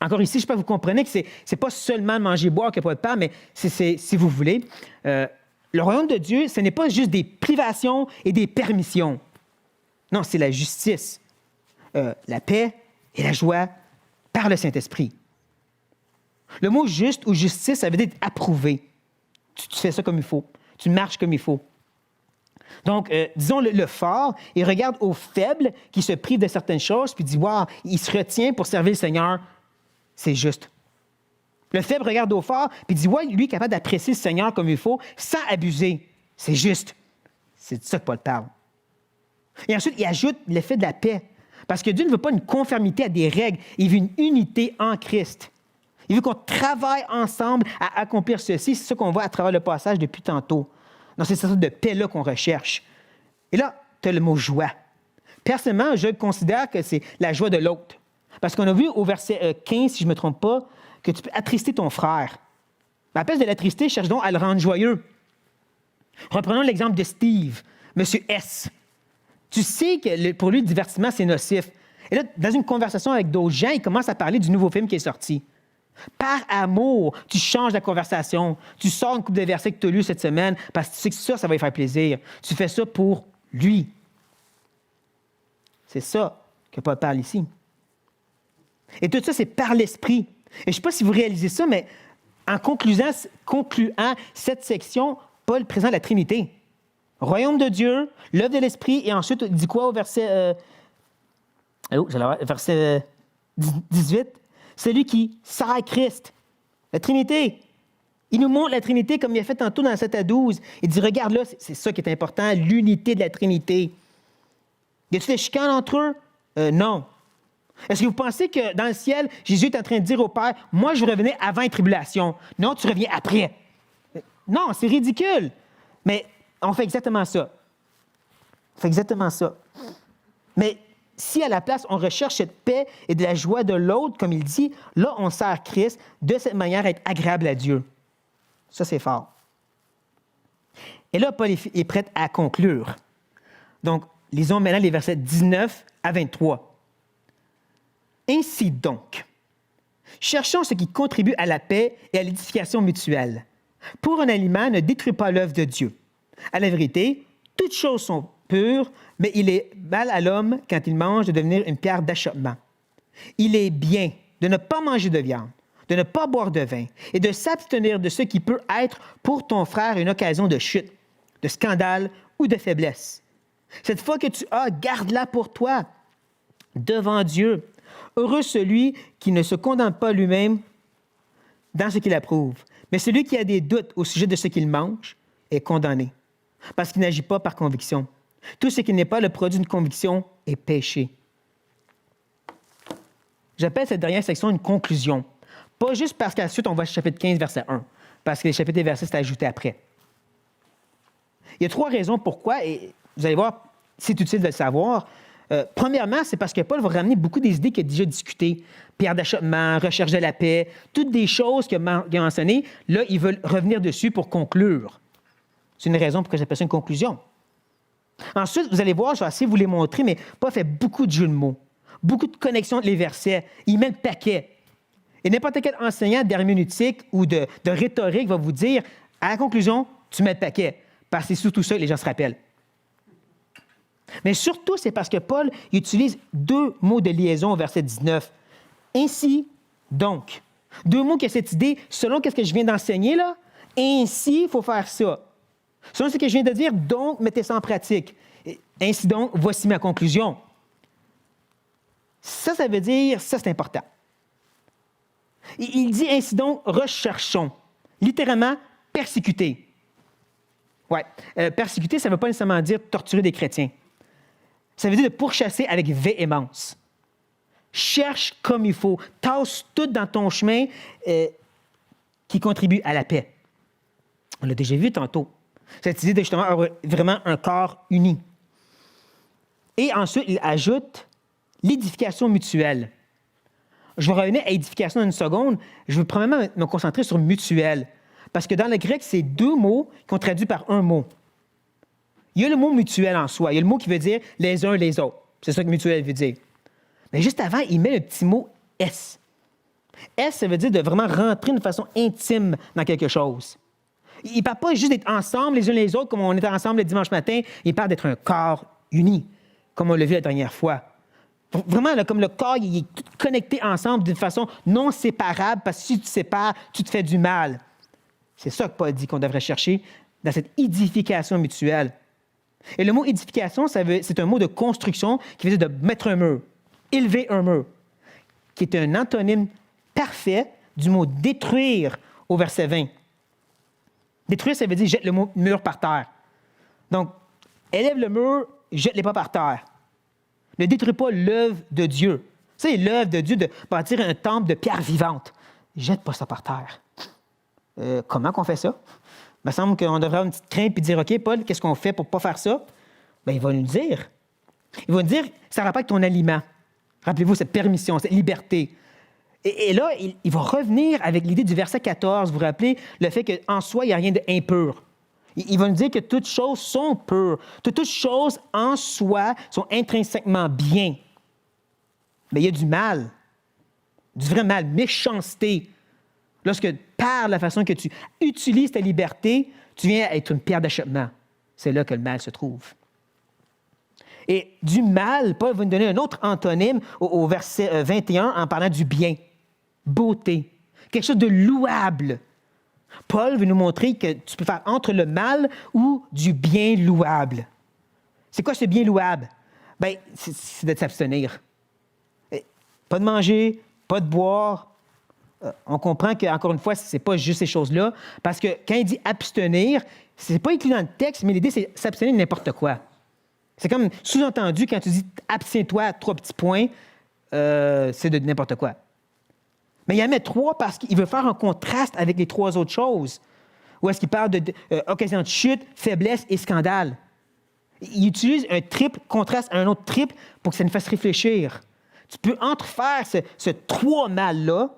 Encore ici, je sais pas, vous comprenez que c'est pas seulement le manger et boire que Paul parle, mais c'est, si vous voulez, le royaume de Dieu, ce n'est pas juste des privations et des permissions. Non, c'est la justice, la paix et la joie par le Saint-Esprit. Le mot juste ou justice, ça veut dire approuvé. Tu fais ça comme il faut. Tu marches comme il faut. Donc, disons le fort, il regarde au faible qui se prive de certaines choses, puis dit, wow, il se retient pour servir le Seigneur. C'est juste. Le faible regarde au fort, puis dit, ouais, lui est capable d'apprécier le Seigneur comme il faut, sans abuser. C'est juste. C'est de ça que Paul parle. Et ensuite, il ajoute l'effet de la paix. Parce que Dieu ne veut pas une conformité à des règles, il veut une unité en Christ. Il veut qu'on travaille ensemble à accomplir ceci. C'est ça qu'on voit à travers le passage depuis tantôt. Donc, c'est cette sorte de paix-là qu'on recherche. Et là, tu as le mot joie. Personnellement, je considère que c'est la joie de l'autre. Parce qu'on a vu au verset 15, si je ne me trompe pas, que tu peux attrister ton frère. À la place de l'attrister, cherche donc à le rendre joyeux. Reprenons l'exemple de Steve, M. S. Tu sais que pour lui, le divertissement, c'est nocif. Et là, dans une conversation avec d'autres gens, il commence à parler du nouveau film qui est sorti. Par amour, tu changes la conversation. Tu sors une couple de versets que tu as lus cette semaine parce que tu sais que ça va lui faire plaisir. Tu fais ça pour lui. C'est ça que Paul parle ici. Et tout ça, c'est par l'Esprit. Et je ne sais pas si vous réalisez ça, mais en concluant cette section, Paul présente la Trinité. Royaume de Dieu, l'œuvre de l'Esprit, et ensuite, il dit quoi au verset... verset 18? Celui qui sert à Christ. La Trinité. Il nous montre la Trinité comme il a fait tantôt dans 7 à 12. Il dit, regarde là, c'est ça qui est important, l'unité de la Trinité. Y a-t-il des chicanes entre eux? Non. Est-ce que vous pensez que dans le ciel, Jésus est en train de dire au Père, moi, je revenais avant les tribulations. Non, tu reviens après. Non, c'est ridicule. Mais on fait exactement ça. On fait exactement ça. Mais si à la place, on recherche cette paix et de la joie de l'autre, comme il dit, là, on sert Christ de cette manière à être agréable à Dieu. Ça, c'est fort. Et là, Paul est prêt à conclure. Donc, lisons maintenant les versets 19 à 23. Ainsi donc, cherchons ce qui contribue à la paix et à l'édification mutuelle. Pour un aliment, ne détruis pas l'œuvre de Dieu. À la vérité, toutes choses sont pures, mais il est mal à l'homme, quand il mange, de devenir une pierre d'achoppement. Il est bien de ne pas manger de viande, de ne pas boire de vin, et de s'abstenir de ce qui peut être pour ton frère une occasion de chute, de scandale ou de faiblesse. Cette foi que tu as, garde-la pour toi, devant Dieu. Heureux celui qui ne se condamne pas lui-même dans ce qu'il approuve, mais celui qui a des doutes au sujet de ce qu'il mange est condamné, parce qu'il n'agit pas par conviction. Tout ce qui n'est pas le produit d'une conviction est péché. J'appelle cette dernière section une conclusion. Pas juste parce qu'ensuite on va au chapitre 15, verset 1, parce que les chapitres et versets sont ajoutés après. Il y a 3 raisons pourquoi, et vous allez voir, c'est utile de le savoir. Premièrement, c'est parce que Paul va ramener beaucoup des idées qu'il a déjà discutées. Pierre d'achoppement, recherche de la paix, toutes des choses qu'il a mentionnées. Là, ils veulent revenir dessus pour conclure. C'est une raison pour que j'appelle ça une conclusion. Ensuite, vous allez voir, je vais essayer de vous les montrer, mais Paul fait beaucoup de jeux de mots, beaucoup de connexions entre les versets. Il met le paquet. Et n'importe quel enseignant d'herméneutique ou de rhétorique va vous dire, à la conclusion, tu mets le paquet. Parce que c'est surtout ça que les gens se rappellent. Mais surtout, c'est parce que Paul utilise 2 mots de liaison au verset 19. Ainsi, donc. 2 mots qui ont cette idée, selon ce que je viens d'enseigner, là, ainsi, il faut faire ça. Selon ce que je viens de dire, donc, mettez ça en pratique. Ainsi donc, voici ma conclusion. Ça veut dire, ça c'est important. Il dit ainsi donc, recherchons. Littéralement, persécuter. Ouais, persécuter, ça ne veut pas nécessairement dire torturer des chrétiens. Ça veut dire de pourchasser avec véhémence. Cherche comme il faut. Tasse tout dans ton chemin qui contribue à la paix. On l'a déjà vu tantôt. Cette idée de justement avoir vraiment un corps uni. Et ensuite, il ajoute l'édification mutuelle. Je vais revenir à édification dans une seconde. Je veux premièrement me concentrer sur mutuelle. Parce que dans le grec, c'est deux mots qu'on traduit par un mot. Il y a le mot mutuel en soi. Il y a le mot qui veut dire les uns les autres. C'est ça que mutuel veut dire. Mais juste avant, il met le petit mot « S ». « S », ça veut dire de vraiment rentrer de façon intime dans quelque chose. Il ne parle pas juste d'être ensemble les uns les autres comme on était ensemble le dimanche matin. Il parle d'être un corps uni, comme on l'a vu la dernière fois. Vraiment, là, comme le corps, il est tout connecté ensemble d'une façon non séparable, parce que si tu te sépares, tu te fais du mal. C'est ça que Paul dit qu'on devrait chercher dans cette édification mutuelle. Et le mot édification, c'est un mot de construction qui veut dire de mettre un mur, élever un mur, qui est un antonyme parfait du mot détruire au verset 20. Détruire, ça veut dire jette le mur par terre. Donc, élève le mur, jette-les pas par terre. Ne détruis pas l'œuvre de Dieu. C'est l'œuvre de Dieu de bâtir un temple de pierre vivante. Jette pas ça par terre. Comment qu'on fait ça? Il me semble qu'on devrait avoir une petite crainte et dire, OK, Paul, qu'est-ce qu'on fait pour ne pas faire ça? Bien, il va nous dire. Il va nous dire, ça rappelle avec ton aliment. Rappelez-vous cette permission, cette liberté. Et là, il va revenir avec l'idée du verset 14. Vous vous rappelez le fait qu'en soi, il n'y a rien d'impur. Il va nous dire que toutes choses sont pures. Toutes choses en soi sont intrinsèquement bien. Mais il y a du mal, du vrai mal, méchanceté. Lorsque par la façon que tu utilises ta liberté, tu viens à être une pierre d'achoppement. C'est là que le mal se trouve. Et du mal, Paul va nous donner un autre antonyme au verset 21 en parlant du bien, beauté, quelque chose de louable. Paul veut nous montrer que tu peux faire entre le mal ou du bien louable. C'est quoi ce bien louable? Bien, c'est de s'abstenir. Pas de manger, pas de boire. On comprend qu'encore une fois, ce n'est pas juste ces choses-là, parce que quand il dit abstenir, ce n'est pas inclus dans le texte, mais l'idée, c'est s'abstenir de n'importe quoi. C'est comme sous-entendu, quand tu dis « abstiens-toi », 3 petits points, c'est de n'importe quoi. Mais il en met 3 parce qu'il veut faire un contraste avec les 3 autres choses. Où est-ce qu'il parle d'occasion de chute, faiblesse et scandale. Il utilise un triple contraste à un autre triple pour que ça nous fasse réfléchir. Tu peux entrefaire ce 3 mal-là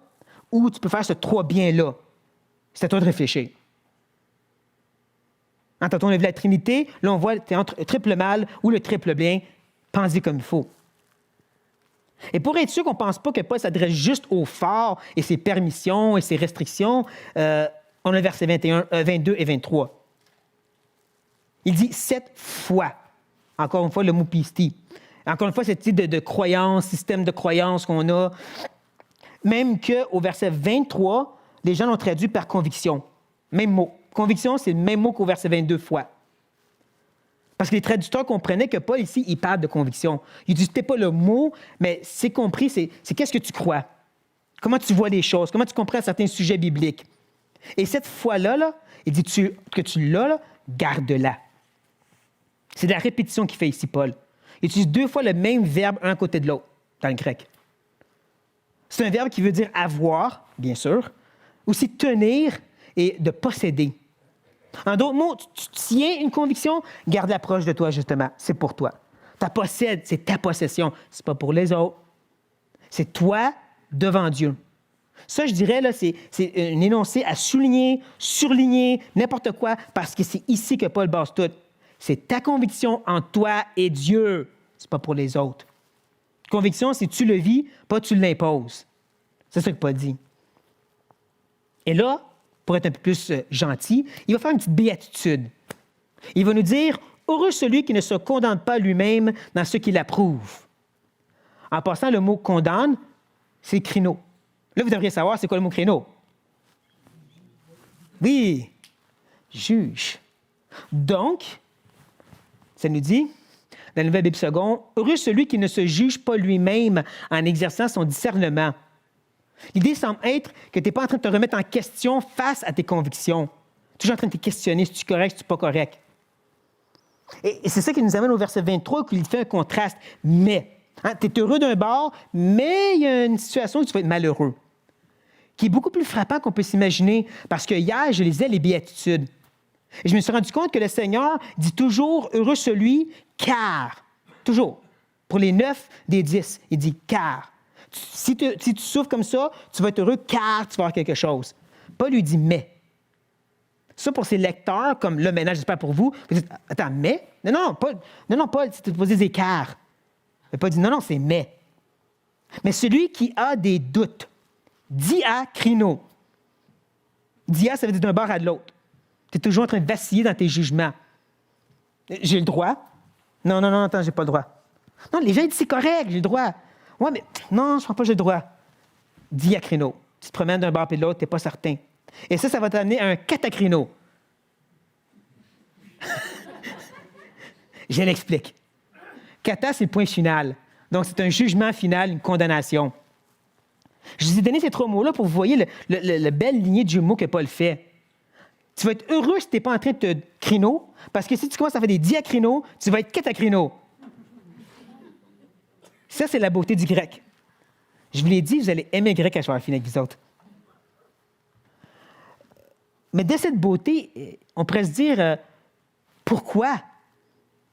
ou tu peux faire ce 3 bien-là. C'est à toi de réfléchir. Quand on a vu la Trinité, là, on voit que tu es entre le triple mal ou le triple bien. Pense-y comme il faut. Et pour être sûr qu'on ne pense pas que Paul s'adresse juste au fort et ses permissions et ses restrictions, on a le verset 22 et 23. Il dit « cette fois ». Encore une fois, le mot « pisti ». Encore une fois, cette idée de croyance, système de croyance qu'on a. Même qu'au verset 23, les gens l'ont traduit par « conviction ». Même mot. Conviction, c'est le même mot qu'au verset 22 fois. Parce que les traducteurs comprenaient que Paul, ici, il parle de conviction. Il dit, c'était pas le mot, mais c'est compris, c'est qu'est-ce que tu crois? Comment tu vois les choses? Comment tu comprends certains sujets bibliques? Et cette fois-là, là, il dit que tu l'as, là, garde-la. C'est de la répétition qu'il fait ici, Paul. Il utilise 2 fois le même verbe un à côté de l'autre, dans le grec. C'est un verbe qui veut dire avoir, bien sûr, aussi tenir et de posséder. En d'autres mots, tu tiens une conviction, garde-la proche de toi, justement. C'est pour toi. Tu possèdes, c'est ta possession. C'est pas pour les autres. C'est toi devant Dieu. Ça, je dirais, là, c'est un énoncé à souligner, surligner, n'importe quoi, parce que c'est ici que Paul base tout. C'est ta conviction en toi et Dieu. C'est pas pour les autres. Conviction, c'est tu le vis, pas tu l'imposes. C'est ça que Paul dit. Et là, pour être un peu plus gentil, il va faire une petite béatitude. Il va nous dire « Heureux celui qui ne se condamne pas lui-même dans ce qu'il approuve. » En passant, le mot « condamne », c'est « créneau ». Là, vous devriez savoir c'est quoi le mot « créneau ». Oui, juge. Donc, ça nous dit dans la Nouvelle Bible seconde, « Heureux celui qui ne se juge pas lui-même en exerçant son discernement. » L'idée semble être que tu n'es pas en train de te remettre en question face à tes convictions. Toujours en train de te questionner si tu es correct, si tu n'es pas correct. Et c'est ça qui nous amène au verset 23, où il fait un contraste. Mais, tu es heureux d'un bord, mais il y a une situation où tu vas être malheureux, qui est beaucoup plus frappant qu'on peut s'imaginer, parce que hier, je lisais les béatitudes. Et je me suis rendu compte que le Seigneur dit toujours « heureux celui, car ». Toujours. Pour les 9 des 10, il dit « car ». Si tu souffres comme ça, tu vas être heureux car tu vas avoir quelque chose. Paul lui dit « mais ». Ça, pour ses lecteurs, comme là, maintenant, j'espère pour vous, vous dites « attends, mais ». Non, Paul, c'est posé des car. Il pas dit « non, c'est mais ». Mais celui qui a des doutes, diacrino. Dia, ça veut dire d'un bord à de l'autre. Tu es toujours en train de vaciller dans tes jugements. J'ai le droit? Non, attends, j'ai pas le droit. Non, les gens disent c'est correct, j'ai le droit. Ouais, mais non, je crois pas que j'ai le droit. Diacrino. Tu te promènes d'un bord et de l'autre, tu n'es pas certain. Et ça va t'amener à un catacrino. Je l'explique. Kata, c'est le point final. Donc, c'est un jugement final, une condamnation. Je vous ai donné ces 3 mots-là pour que vous voyez la belle lignée de jumeaux que Paul fait. Tu vas être heureux si tu n'es pas en train de te crino, parce que si tu commences à faire des diacrinos, tu vas être catacrino. Ça, c'est la beauté du grec. Je vous l'ai dit, vous allez aimer le grec quand je vais finir avec vous autres. Mais de cette beauté, on pourrait se dire, pourquoi?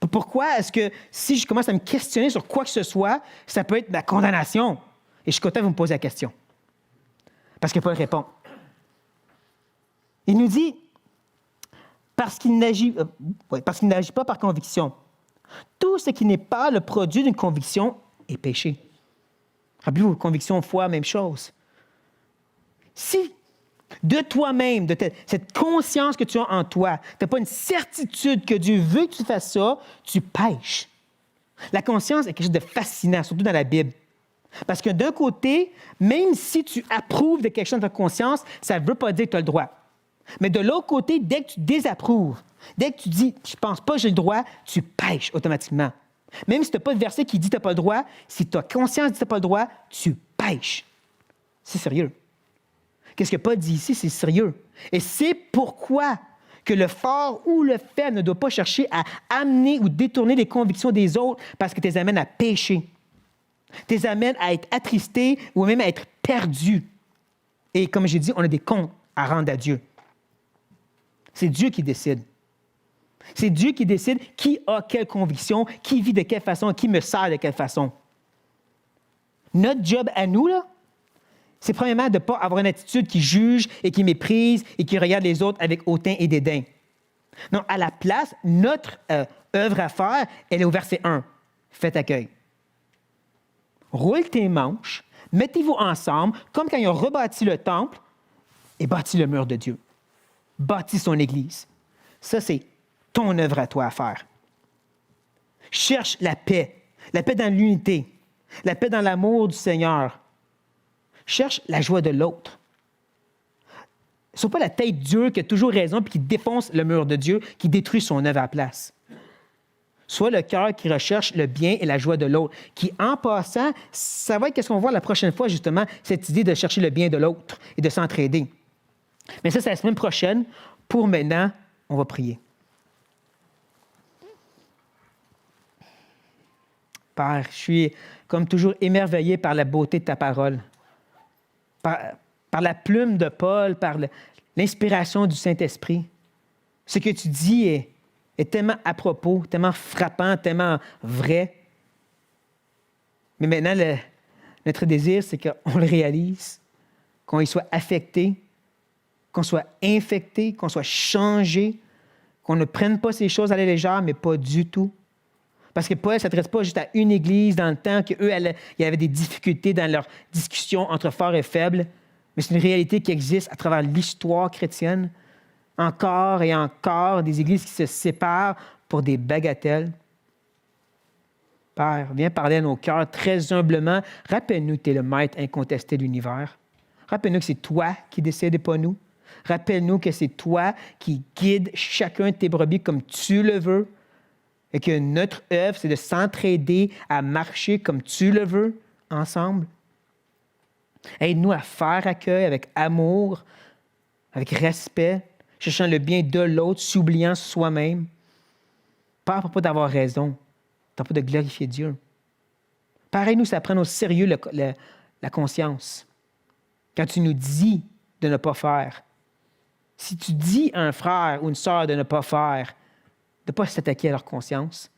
Pourquoi est-ce que si je commence à me questionner sur quoi que ce soit, ça peut être ma condamnation? Et je suis content de vous me poser la question. Parce que Paul répond. Il nous dit, parce qu'il n'agit pas par conviction. Tout ce qui n'est pas le produit d'une conviction est péché. Rappelez-vous, conviction, foi, même chose. Si de toi-même, de cette conscience que tu as en toi, tu n'as pas une certitude que Dieu veut que tu fasses ça, tu pêches. La conscience est quelque chose de fascinant, surtout dans la Bible. Parce que d'un côté, même si tu approuves de quelque chose dans ta conscience, ça ne veut pas dire que tu as le droit. Mais de l'autre côté, dès que tu désapprouves, dès que tu dis « je pense pas que j'ai le droit », tu pêches automatiquement. Même si tu n'as pas de verset qui dit que tu n'as pas le droit, si tu as conscience que tu n'as pas le droit, tu pêches. C'est sérieux. Qu'est-ce que Paul dit ici? C'est sérieux. Et c'est pourquoi que le fort ou le faible ne doit pas chercher à amener ou détourner les convictions des autres parce que tu les amènes à pécher. Tu les amènes à être attristés ou même à être perdus. Et comme j'ai dit, on a des comptes à rendre à Dieu. C'est Dieu qui décide. C'est Dieu qui décide qui a quelle conviction, qui vit de quelle façon, qui me sert de quelle façon. Notre job à nous, là, c'est premièrement de ne pas avoir une attitude qui juge et qui méprise et qui regarde les autres avec hautain et dédain. Non, à la place, notre œuvre à faire, elle est au verset 1. Faites accueil. Roule tes manches, mettez-vous ensemble, comme quand ils ont rebâti le temple et bâti le mur de Dieu. Bâti son Église. Ça, c'est ton œuvre à toi à faire. Cherche la paix dans l'unité, la paix dans l'amour du Seigneur. Cherche la joie de l'autre. Sois pas la tête dure qui a toujours raison puis qui défonce le mur de Dieu, qui détruit son œuvre à la place. Sois le cœur qui recherche le bien et la joie de l'autre, qui, en passant, ça va être ce qu'on va voir la prochaine fois, justement, cette idée de chercher le bien de l'autre et de s'entraider. Mais ça, c'est la semaine prochaine. Pour maintenant, on va prier. Père, je suis, comme toujours, émerveillé par la beauté de ta parole, par la plume de Paul, par l'inspiration du Saint-Esprit. Ce que tu dis est tellement à propos, tellement frappant, tellement vrai. Mais maintenant, notre désir, c'est qu'on le réalise, qu'on y soit affecté, qu'on soit infecté, qu'on soit changé, qu'on ne prenne pas ces choses à la légère, mais pas du tout. Parce que Paul ne s'adresse pas juste à une église dans le temps qu'eux, il y avait des difficultés dans leur discussion entre forts et faibles, mais c'est une réalité qui existe à travers l'histoire chrétienne. Encore et encore, des églises qui se séparent pour des bagatelles. Père, viens parler à nos cœurs très humblement. Rappelle-nous que tu es le maître incontesté de l'univers. Rappelle-nous que c'est toi qui décides et pas nous. Rappelle-nous que c'est toi qui guides chacun de tes brebis comme tu le veux. et que notre œuvre, c'est de s'entraider à marcher comme tu le veux ensemble. Aide-nous à faire accueil avec amour, avec respect, cherchant le bien de l'autre, s'oubliant soi-même. Pas à propos d'avoir raison, à propos de glorifier Dieu. Pareil, ça prend au sérieux la conscience. Quand tu nous dis de ne pas faire, si tu dis à un frère ou une sœur de ne pas faire, de ne pas s'attaquer à leur conscience,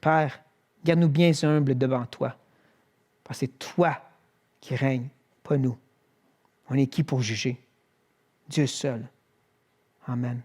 Père, garde-nous bien humbles devant toi, parce que c'est toi qui règne, pas nous. On est qui pour juger? Dieu seul. Amen.